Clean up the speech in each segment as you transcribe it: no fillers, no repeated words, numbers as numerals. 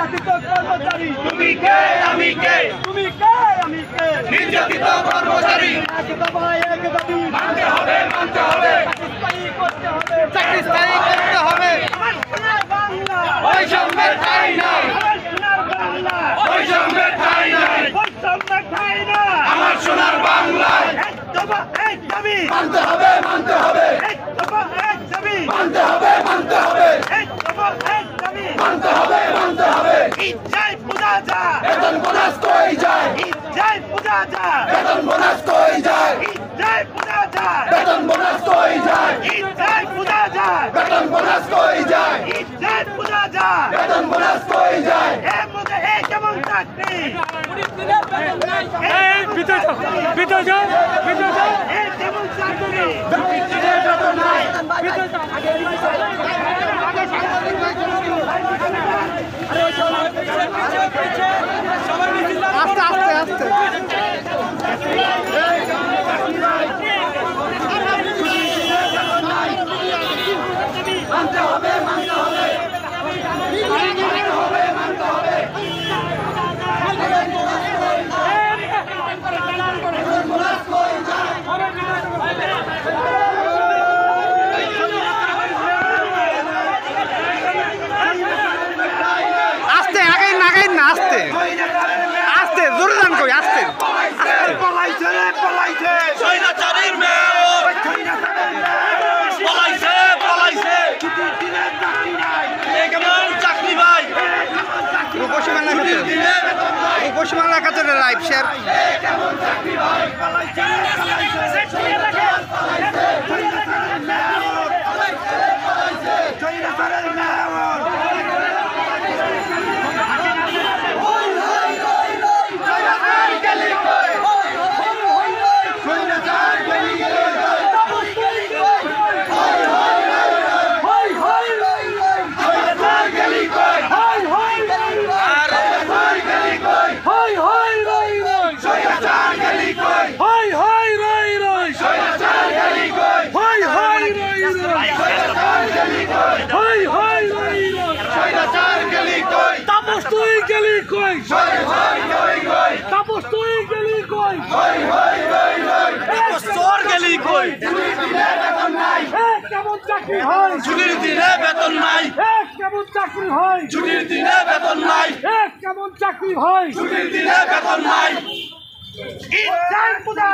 নির্যাতিত কর্মচারী তুমি কে আমি কে তুমি কে আমি কে নির্যাতিত কর্মচারী এক দফা এক দাবি মানতে হবে স্থায়ী করতে হবে চাকরি স্থায়ী করতে হবে আমার সোনার বাংলা বৈষম্যের ঠাঁই নাই আমার সোনার বাংলা বৈষম্যের ঠাঁই নাই বৈষম্যের ঠাঁই না আমার সোনার বাংলায় এক দফা এক দাবি মানতে হবে এক দফা এক দাবি মানতে হবে এক দফা এক দাবি মানতে হবে ঈদ যায় পূজা যা বেতন বোনাস কই যায় ঈদ যায় পূজা যা বেতন বোনাস কই যায় ঈদ যায় পূজা যা বেতন বোনাস কই যায় ঈদ যায় পূজা যা বেতন বোনাস কই যায় ঈদ যায় পূজা যা বেতন বোনাস কই যায় এর মধ্যে এই কেমন চাকরি ভিতরে যাও এই কেমন চাকরি বেতন নাই আস্তে আস্তে আস্তে আস্তে আগাই না আস্তে আস্তে জোরে যান কই আস্তে পলাইছে স্বৈরাচারীর মেয়র পলাইছে এ কেমন চাকরি ভাই রূপসী বাংলা খাতে রূপসী বাংলা খাতে লাইভ শেয়ার ছুটির দিনে বেতন নাই কেমন চাকরি হয় ছুটির দিনে বেতন নাই কেমন চাকরি হয় ছুটির দিনে বেতন নাই ঈদ যায় পূজা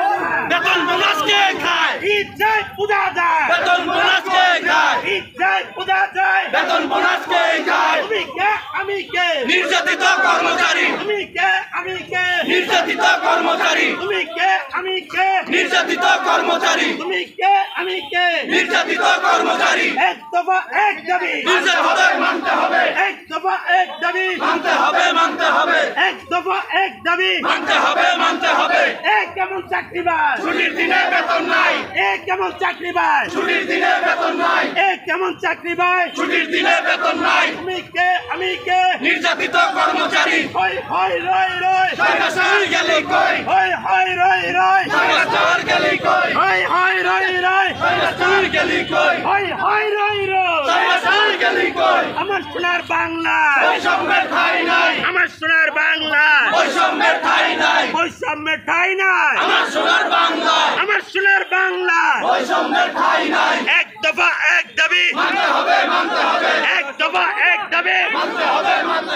বেতন বোনাস কে খায় ঈদ যায় পূজা যায় বেতন বোনাস কে খায় ঈদ যায় পূজা যায় বেতন বোনাস কে খায় তুমি কে আমি কে নির্যাতিত কর্মচারী তুমি কে আমি কে নির্যাতিত কর্মচারী তুমি কে আমি কে নির্যাতিত কর্মচারী তুমি কে আমি কে নির্যাতিত কর্মচারী এক দফা এক দাবি নির্যাতিত মানতে হবে এক দফা এক দাবি মানতে হবে এক দফা এক দাবি মানতে হবে এক কেমন চাকরিবাজ ছুটির দিনে বেতন নাই এক কেমন চাকরিবাজ ছুটির দিনে বেতন নাই এক কেমন চাকরিবাজ ছুটির দিনে বেতন নাই তুমি কে আমি কে নির্যাতিত কর্মচারী হয় হয় রয় রয় স্বৈরাচার গেলি কই হয় হয় রয় রয় স্বৈরাচার গেলি কই হয় হয় রয় রয় স্বৈরাচার গেলি কই হয় হয় রয় রয় স্বৈরাচার গেলি কই আমার সোনার বাংলা বৈষম্যের ঠাঁই নাই আমার সোনার বাংলা বৈষম্যের ঠাঁই নাই বৈষম্যের ঠাঁই নাই আমার সোনার বাংলা আমার সোনার বাংলা বৈষম্যের ঠাঁই নাই এক দফা এক দাবি মানতে হবে এক দফা এক দাবি মানতে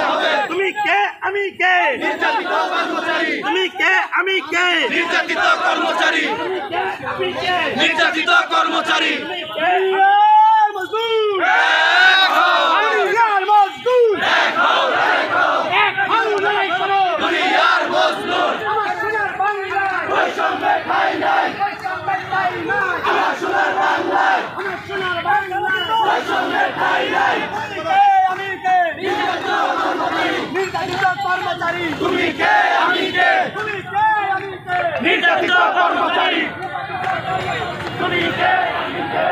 হবে তুমি কে আমি কে নির্যাতিত কর্মচারী তুমি কে আমি কে নির্যাতিত কর্মচারী তুমি কে আমি কে নির্যাতিত কর্মচারী তুমি কে মজদুর এক হও ইয়ার মজদুর এক হও এক হও লড়াই করো দুনিয়ার মজদুর আমার সোনার বাংলা বৈষম্যের ঠাঁই নাই বৈষম্যের ঠাঁই নাই আমার সোনার বাংলায় আমার সোনার বাংলা বৈষম্যের ঠাঁই নাই আমি কে নির্যাতিত কর্মচারী তুমি কে আমি কে তুমি কে আমি কে নির্যাতিত কর্মচারী তুমি কে আমি কে